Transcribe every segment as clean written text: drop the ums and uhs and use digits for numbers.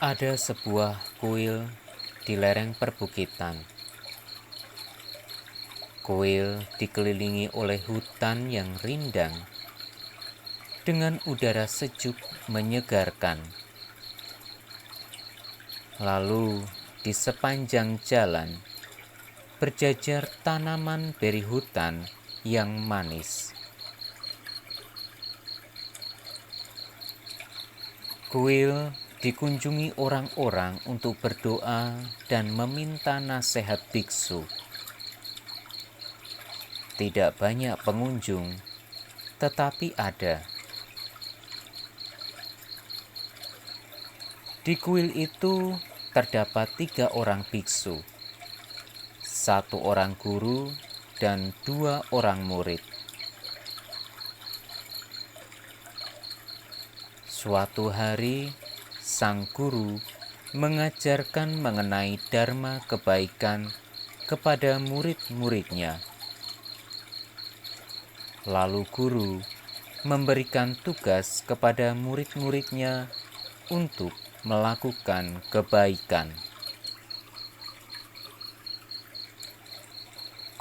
Ada sebuah kuil di lereng perbukitan. Kuil dikelilingi oleh hutan yang rindang dengan udara sejuk menyegarkan. Lalu di sepanjang jalan berjajar tanaman beri hutan yang manis. Kuil dikunjungi orang-orang untuk berdoa dan meminta nasihat biksu. Tidak banyak pengunjung, tetapi ada. Di kuil itu terdapat 3 orang biksu, 1 orang guru dan 2 orang murid. Suatu hari, sang guru mengajarkan mengenai dharma kebaikan kepada murid-muridnya. Lalu guru memberikan tugas kepada murid-muridnya untuk melakukan kebaikan.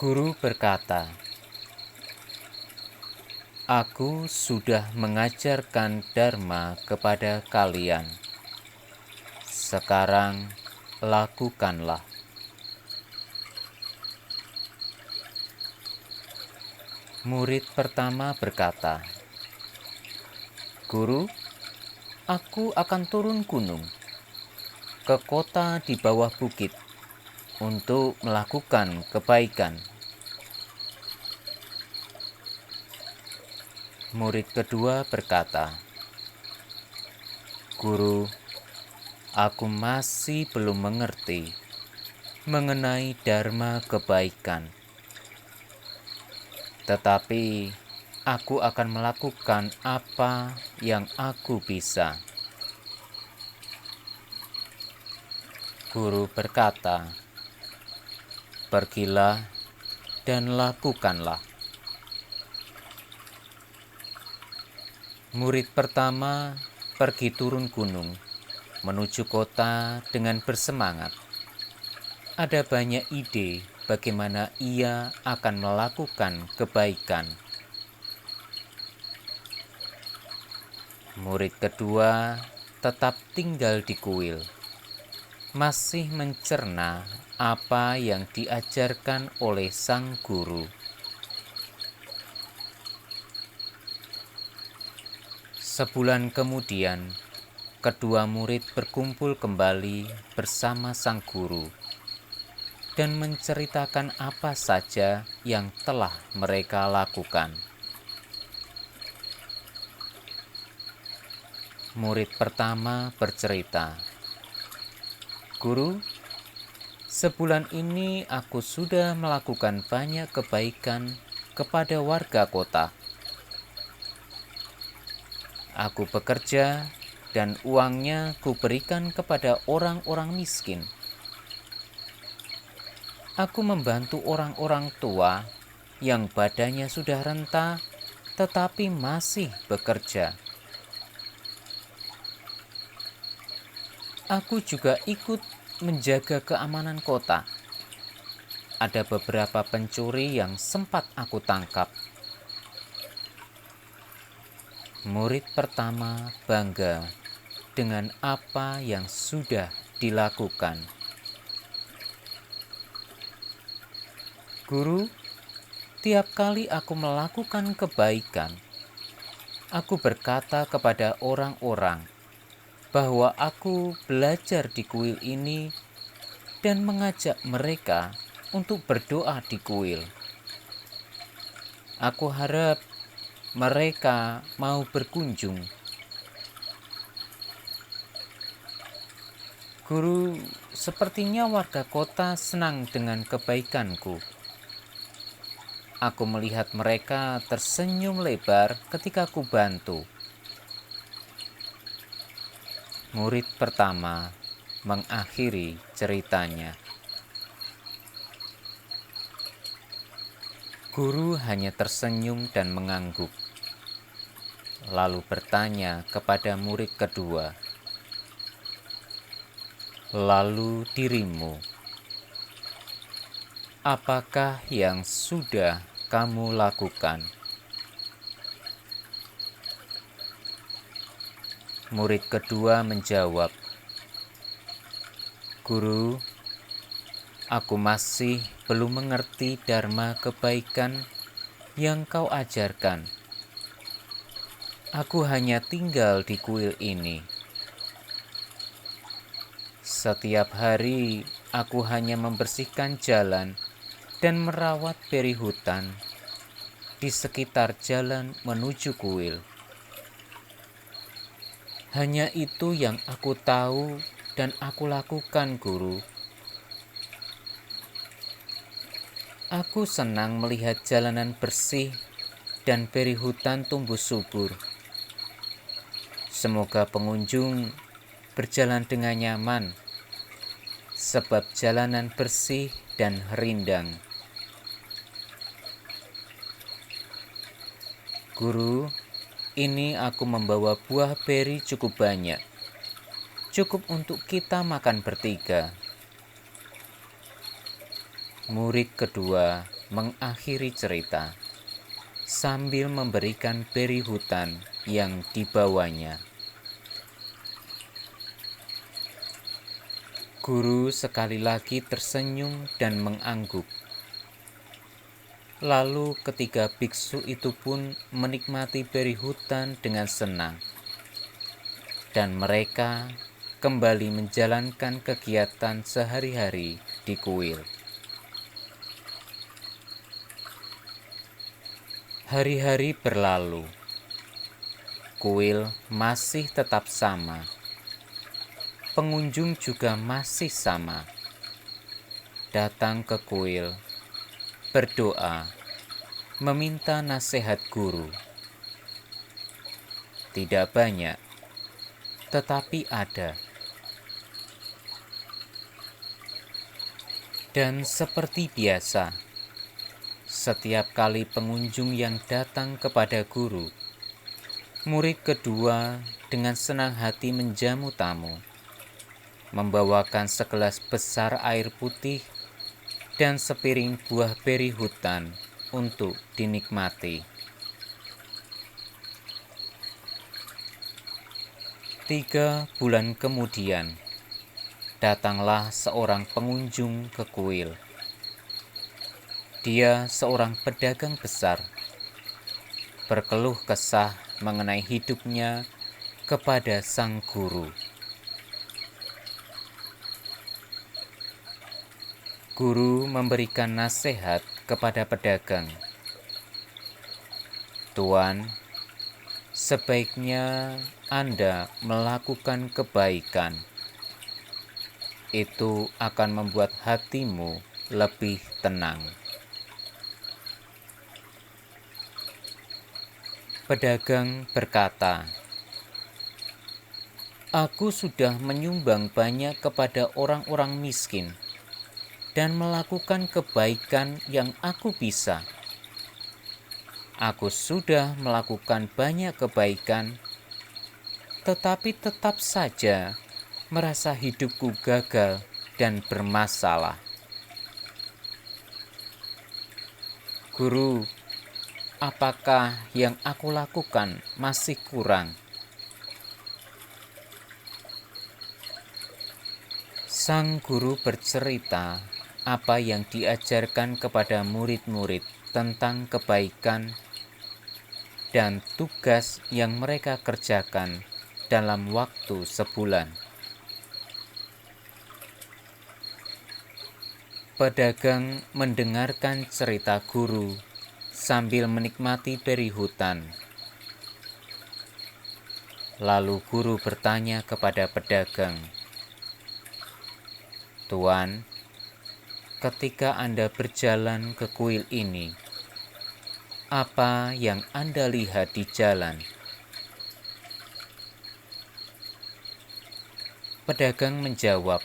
Guru berkata, "Aku sudah mengajarkan dharma kepada kalian. Sekarang lakukanlah." Murid pertama berkata, "Guru, aku akan turun gunung ke kota di bawah bukit untuk melakukan kebaikan." Murid kedua berkata, "Guru, aku masih belum mengerti mengenai dharma kebaikan. Tetapi aku akan melakukan apa yang aku bisa." Guru berkata, "Pergilah dan lakukanlah." Murid pertama pergi turun gunung menuju kota dengan bersemangat. Ada banyak ide bagaimana ia akan melakukan kebaikan. Murid kedua tetap tinggal di kuil, masih mencerna apa yang diajarkan oleh sang guru. Sebulan kemudian, kedua murid berkumpul kembali bersama sang guru dan menceritakan apa saja yang telah mereka lakukan. Murid pertama bercerita, "Guru, sebulan ini aku sudah melakukan banyak kebaikan kepada warga kota. Aku bekerja dan uangnya kuberikan kepada orang-orang miskin. Aku membantu orang-orang tua yang badannya sudah renta tetapi masih bekerja. Aku juga ikut menjaga keamanan kota. Ada beberapa pencuri yang sempat aku tangkap." Murid pertama bangga dengan apa yang sudah dilakukan. "Guru, tiap kali aku melakukan kebaikan, aku berkata kepada orang-orang bahwa aku belajar di kuil ini dan mengajak mereka untuk berdoa di kuil. Aku harap mereka mau berkunjung. Guru, sepertinya warga kota senang dengan kebaikanku. Aku melihat mereka tersenyum lebar ketika ku bantu." Murid pertama mengakhiri ceritanya. Guru hanya tersenyum dan mengangguk, lalu bertanya kepada murid kedua, Lalu dirimu, apakah yang sudah kamu lakukan? Murid kedua menjawab, Guru, aku masih belum mengerti dharma kebaikan yang kau ajarkan. Aku hanya tinggal di kuil ini. Setiap hari aku hanya membersihkan jalan dan merawat beri hutan di sekitar jalan menuju kuil. Hanya itu yang aku tahu dan aku lakukan, Guru. Aku senang melihat jalanan bersih dan beri hutan tumbuh subur. Semoga pengunjung berjalan dengan nyaman, sebab jalanan bersih dan rindang. Guru, ini aku membawa buah beri cukup banyak. Cukup untuk kita makan bertiga. Murid kedua mengakhiri cerita sambil memberikan beri hutan yang dibawanya. Guru sekali lagi tersenyum dan mengangguk. Lalu ketiga biksu itu pun menikmati beri hutan dengan senang. Dan mereka kembali menjalankan kegiatan sehari-hari di kuil. Hari-hari berlalu. Kuil masih tetap sama. Pengunjung juga masih sama. Datang ke kuil, berdoa, meminta nasihat guru. Tidak banyak, tetapi ada. Dan seperti biasa, setiap kali pengunjung yang datang kepada guru, murid kedua dengan senang hati menjamu tamu, membawakan segelas besar air putih dan sepiring buah beri hutan untuk dinikmati. 3 bulan kemudian, datanglah seorang pengunjung ke kuil. Dia seorang pedagang besar, berkeluh kesah mengenai hidupnya kepada sang guru. Guru memberikan nasihat kepada pedagang. Tuan, sebaiknya Anda melakukan kebaikan. Itu akan membuat hatimu lebih tenang. Pedagang berkata, Aku sudah menyumbang banyak kepada orang-orang miskin dan melakukan kebaikan yang aku bisa. Aku sudah melakukan banyak kebaikan, tetapi tetap saja merasa hidupku gagal dan bermasalah. Guru, apakah yang aku lakukan masih kurang? Sang guru bercerita apa yang diajarkan kepada murid-murid tentang kebaikan dan tugas yang mereka kerjakan dalam waktu sebulan. Pedagang mendengarkan cerita guru sambil menikmati beri hutan. Lalu guru bertanya kepada pedagang, Tuan, ketika Anda berjalan ke kuil ini, apa yang Anda lihat di jalan? Pedagang menjawab,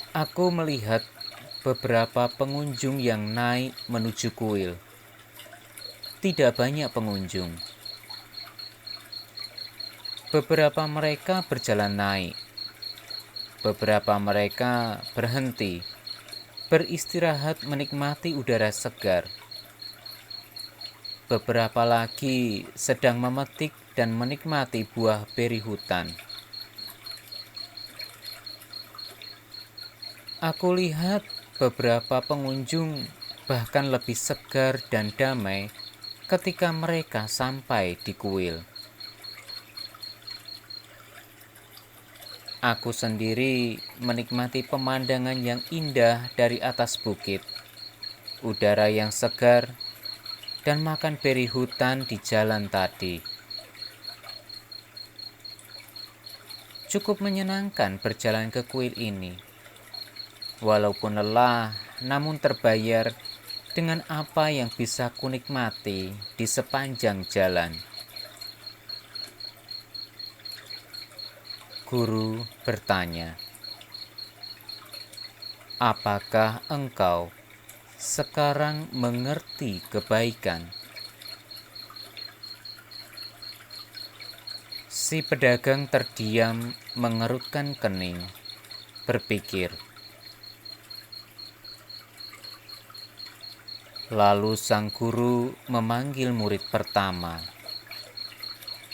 Aku melihat beberapa pengunjung yang naik menuju kuil. Tidak banyak pengunjung. Beberapa mereka berjalan naik, Beberapa mereka berhenti, beristirahat menikmati udara segar. Beberapa lagi sedang memetik dan menikmati buah beri hutan. Aku lihat beberapa pengunjung bahkan lebih segar dan damai ketika mereka sampai di kuil. Aku sendiri menikmati pemandangan yang indah dari atas bukit, udara yang segar, dan makan beri hutan di jalan tadi. Cukup menyenangkan berjalan ke kuil ini. Walaupun lelah, namun terbayar dengan apa yang bisa kunikmati di sepanjang jalan. Guru bertanya, "Apakah engkau sekarang mengerti kebaikan?" Si pedagang terdiam mengerutkan kening, berpikir. Lalu sang guru memanggil murid pertama.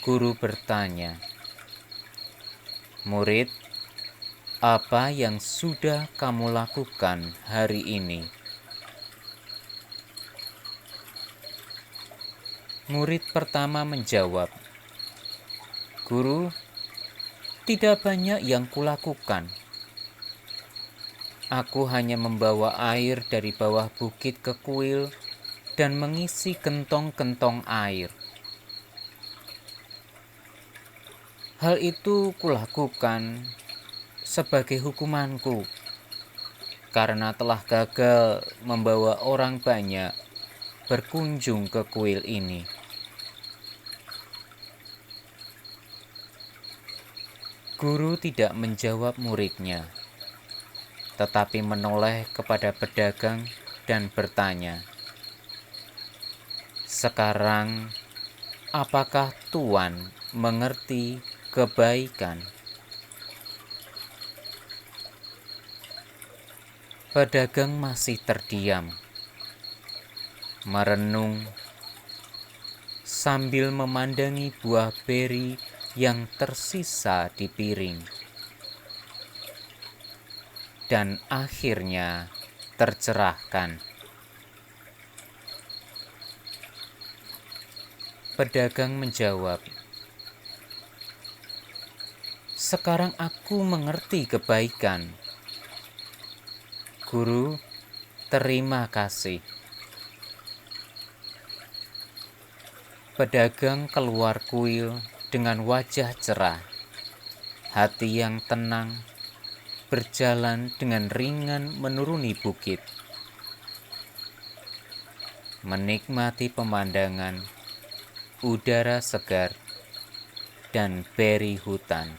Guru bertanya, "Murid, apa yang sudah kamu lakukan hari ini?" Murid pertama menjawab, "Guru, tidak banyak yang kulakukan. Aku hanya membawa air dari bawah bukit ke kuil dan mengisi gentong-gentong air. Hal itu kulakukan sebagai hukumanku karena telah gagal membawa orang banyak berkunjung ke kuil ini." Guru tidak menjawab muridnya, tetapi menoleh kepada pedagang dan bertanya, "Sekarang, apakah Tuan mengerti kebaikan?" Pedagang masih terdiam, merenung sambil memandangi buah beri yang tersisa di piring. Dan akhirnya tercerahkan. Pedagang menjawab, "Sekarang aku mengerti kebaikan. Guru, terima kasih." Pedagang keluar kuil dengan wajah cerah, hati yang tenang, berjalan dengan ringan menuruni bukit, menikmati pemandangan, udara segar, dan beri hutan.